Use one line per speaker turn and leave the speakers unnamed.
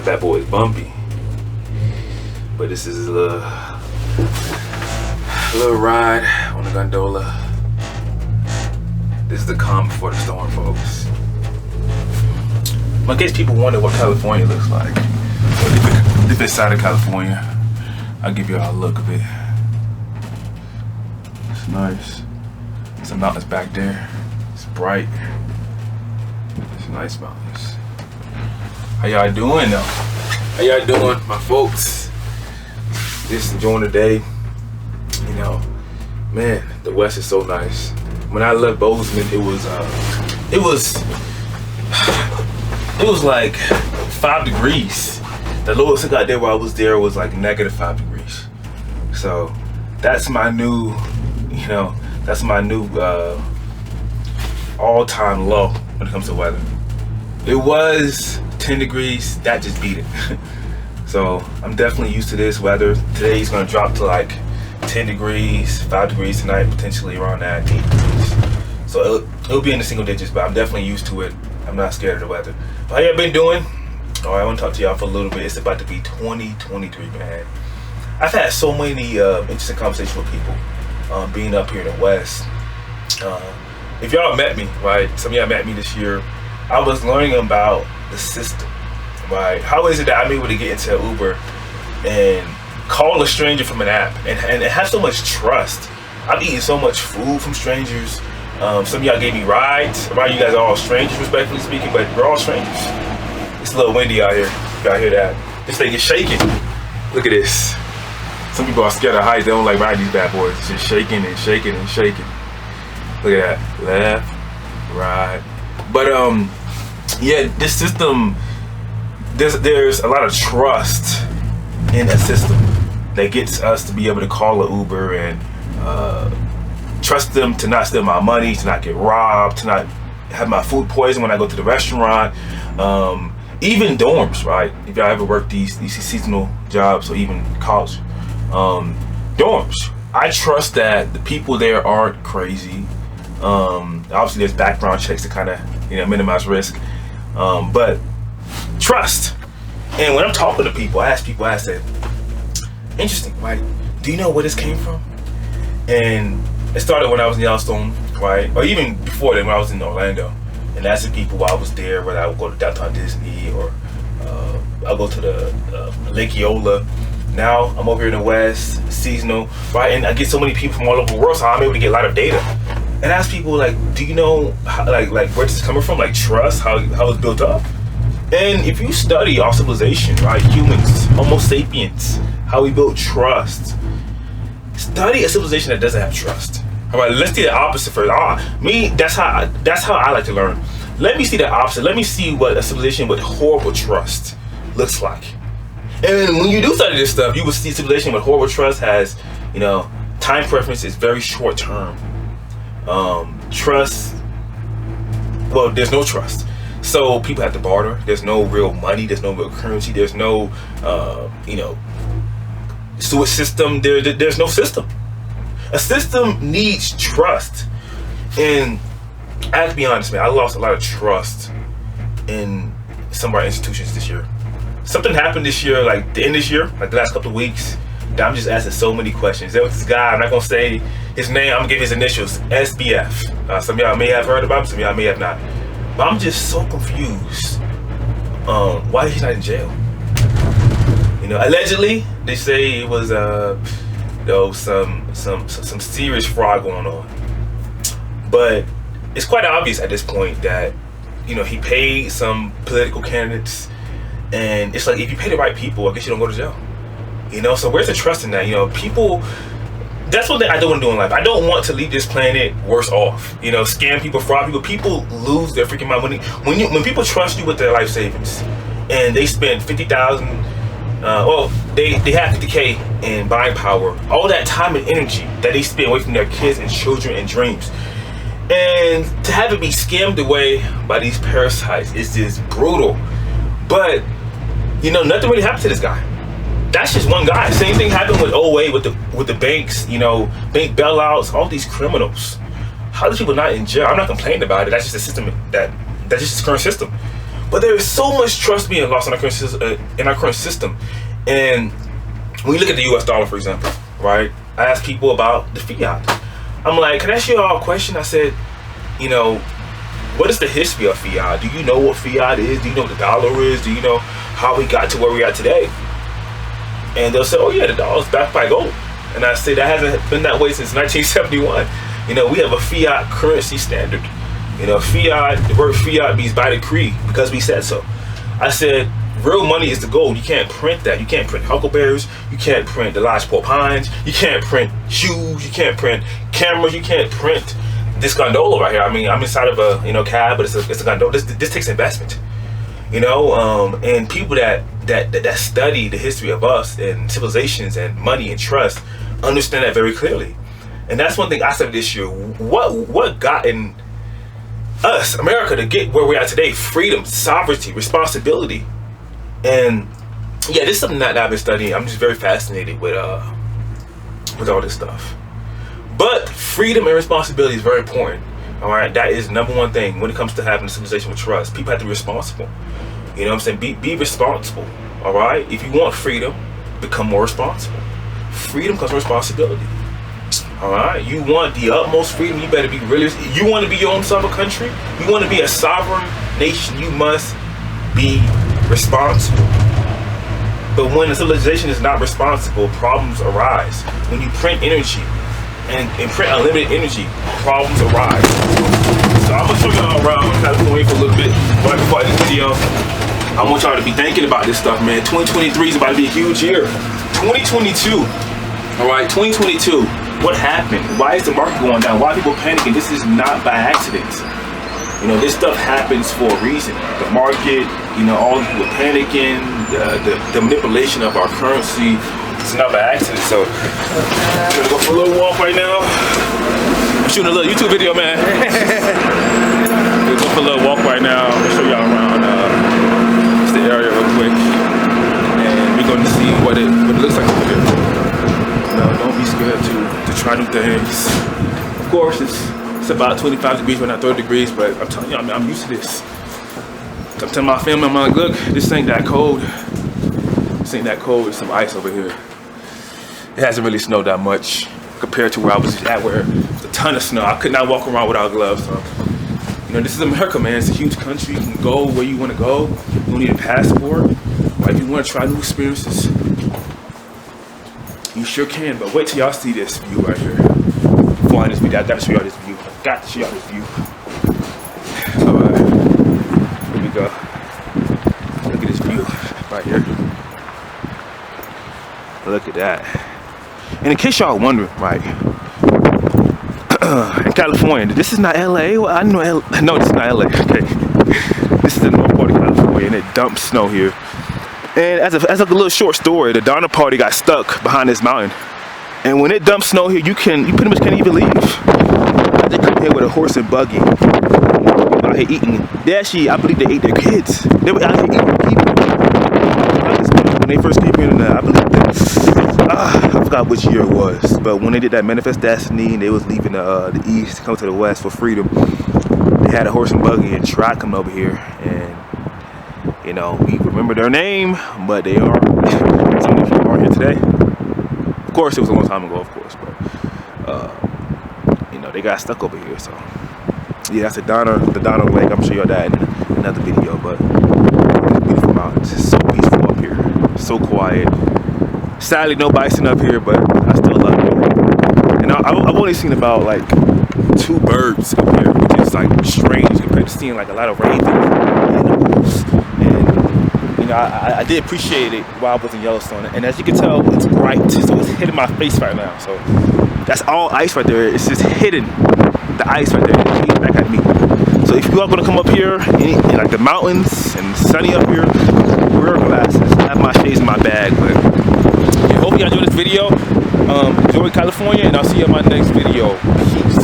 That bad boy is bumpy. But this is a little ride on the gondola. This is the calm before the storm, folks. In case people wonder what California looks like, or different side of California, I'll give you all a look of it. It's nice. Some mountains back there. It's bright. It's nice mountains. How y'all doing though? How y'all doing, my folks? Just enjoying the day. You know, man, the West is so nice. When I left Bozeman, it was like 5 degrees. The lowest it got there while I was there was like -5 degrees. So that's my new, all-time low when it comes to weather. It was 10 degrees, that just beat it. So I'm definitely used to this weather. Today's gonna drop to like 10 degrees, 5 degrees tonight, potentially around that 8 degrees. So it'll be in the single digits, but I'm definitely used to it. I'm not scared of the weather. How y'all been doing? All right, I want to talk to y'all for a little bit. It's about to be 2023, man. I've had so many interesting conversations with people being up here in the West. If y'all met me, right? Some of y'all met me this year. I was learning about the system, right? How is it that I'm able to get into an Uber and call a stranger from an app and have so much trust? I've eaten so much food from strangers. Some of y'all gave me rides. Right, you guys are all strangers, respectfully speaking, but we're all strangers. It's a little windy out here. Y'all hear that? This thing is shaking. Look at this. Some people are scared of heights. They don't like riding these bad boys. It's just shaking and shaking and shaking. Look at that. Left, right. But yeah, this system, there's a lot of trust in a system that gets us to be able to call an Uber and trust them to not steal my money, to not get robbed, to not have my food poisoned when I go to the restaurant. Even dorms, right? If y'all ever work these seasonal jobs or even college dorms, I trust that the people there aren't crazy. Obviously, there's background checks to kind of minimize risk, but trust. And when I'm talking to people, I say, interesting, right? Do you know where this came from? And it started when I was in Yellowstone, right? Or even before then when I was in Orlando. And asking people while I was there, whether I would go to Downtown Disney or I'll go to the Lake Eola. Now I'm over here in the West, seasonal, right? And I get so many people from all over the world, so I'm able to get a lot of data. And ask people like, do you know how, like where this is coming from? Like trust, how it's built up. And if you study our civilization, right, humans, Homo sapiens, how we build trust. Study a civilization that doesn't have trust. All right, let's see the opposite first. That's how I like to learn. Let me see the opposite. Let me see what a civilization with horrible trust looks like. And when you do study this stuff, you will see a civilization with horrible trust has, time preference is very short term. Trust, well, there's no trust. So people have to barter. There's no real money. There's no real currency. There's no, sewage system. There's no system. A system needs trust. And I have to be honest, man, I lost a lot of trust in some of our institutions this year. Something happened this year, like the end of this year, like the last couple of weeks, that I'm just asking so many questions. There was this guy, I'm not gonna say his name, I'm gonna give his initials, SBF. Some of y'all may have heard about him, some of y'all may have not. But I'm just so confused why he's not in jail. Allegedly, they say it was some serious fraud going on. But it's quite obvious at this point that he paid some political candidates, and it's like if you pay the right people, I guess you don't go to jail. So where's the trust in that? People. That's what I don't want to do in life. I don't want to leave this planet worse off. Scam people, fraud people. People lose their freaking money when people trust you with their life savings, and they spend $50,000. They have $50K in buying power. All that time and energy that they spend away from their kids and children and dreams, and to have it be scammed away by these parasites is just brutal. But nothing really happened to this guy. That's just one guy. Same thing happened with 08 with the banks, bank bailouts, all these criminals. How are these people not in jail? I'm not complaining about it. That's just the system that's just the current system. But there is so much trust being lost in our current system. And when you look at the US dollar, for example, right? I ask people about the fiat. I'm like, can I ask you all a question? I said, you know, what is the history of fiat? Do you know what fiat is? Do you know what the dollar is? Do you know how we got to where we are today? And they'll say, oh yeah, the dollar's backed by gold. And I say, that hasn't been that way since 1971. You know, we have a fiat currency standard. You know, fiat, the word fiat means by decree, because we said so. I said, real money is the gold. You can't print that. You can't print huckleberries. You can't print the Lodgepole Pines. You can't print shoes. You can't print cameras. You can't print this gondola right here. I mean, I'm inside of a, you know, cab, but it's a gondola. This takes investment. You know, and people that study the history of us and civilizations and money and trust understand that very clearly. And that's one thing I said this year. What gotten us, America, to get where we are today? Freedom, sovereignty, responsibility. And yeah, this is something that I've been studying. I'm just very fascinated with all this stuff. But freedom and responsibility is very important. All right, that is number one thing when it comes to having a civilization with trust. People have to be responsible. You know what I'm saying? Be responsible. All right. If you want freedom, become more responsible. Freedom comes with responsibility. All right. You want the utmost freedom, you better be really. You want to be your own sovereign country. You want to be a sovereign nation. You must be responsible. But when a civilization is not responsible, problems arise. When you print energy and print unlimited energy, problems arise. So I'm gonna show y'all around California for a little bit right before this video. I want y'all to be thinking about this stuff, man. 2023 is about to be a huge year. 2022. All right, 2022. What happened? Why is the market going down? Why are people panicking? This is not by accident. You know, this stuff happens for a reason. The market, you know, all the people panicking, the manipulation of our currency, it's not by accident. So, I'm gonna go for a little walk right now. I'm shooting a little YouTube video, man. I'm gonna go for a little walk right now. I'm gonna show y'all around just the area real quick. And we're gonna see what it looks like over here. No, don't be scared to try new things. Of course, it's about 25 degrees right now, 30 degrees, but I'm telling you, I'm used to this. I'm telling my family, I'm like, look, this ain't that cold. This ain't that cold, there's some ice over here. It hasn't really snowed that much compared to where I was at, where there's a ton of snow. I could not walk around without gloves. So, you know, this is America, man. It's a huge country. You can go where you want to go. You don't need a passport. Like, if you want to try new experiences, you sure can. But wait till y'all see this view right here. Before I end this video, I gotta show y'all this view. I got to show y'all this view. Alright, here we go. Look at this view right here. Look at that. And in case y'all wondering, right, in California, this is not LA. Well, I know LA. No, this is not LA. Okay, this is the north part of California, and it dumps snow here. And as a little short story, the Donner Party got stuck behind this mountain. And when it dumps snow here, you pretty much can't even leave. They come here with a horse and buggy. People out here eating. They actually, I believe they ate their kids. They were out here eating people. When they first came in, I believe I forgot which year it was, but when they did that Manifest Destiny and they was leaving the east to come to the west for freedom, they had a horse and buggy and truck coming over here, and you know, we remember their name, but they are some of them aren't here today. Of course, it was a long time ago, of course, but you know, they got stuck over here. So yeah, that's the Donner Lake. I'm gonna show you that in another video, but it's beautiful mountains. It's so peaceful up here, so quiet. Sadly, no bison up here, but I still love it. And I've only seen about like 2 birds up here, which is like strange compared to seeing like a lot of ravens, animals. And you know, I did appreciate it while I was in Yellowstone. And as you can tell, it's bright, so it's hitting my face right now. So that's all ice right there. It's just hitting the ice right there. It's hitting back at me. So if you are gonna come up here, in like the mountains and sunny up here, wear glasses. I have my shades in my bag, but. Hope you enjoyed this video. Enjoy California, and I'll see you in my next video. Peace.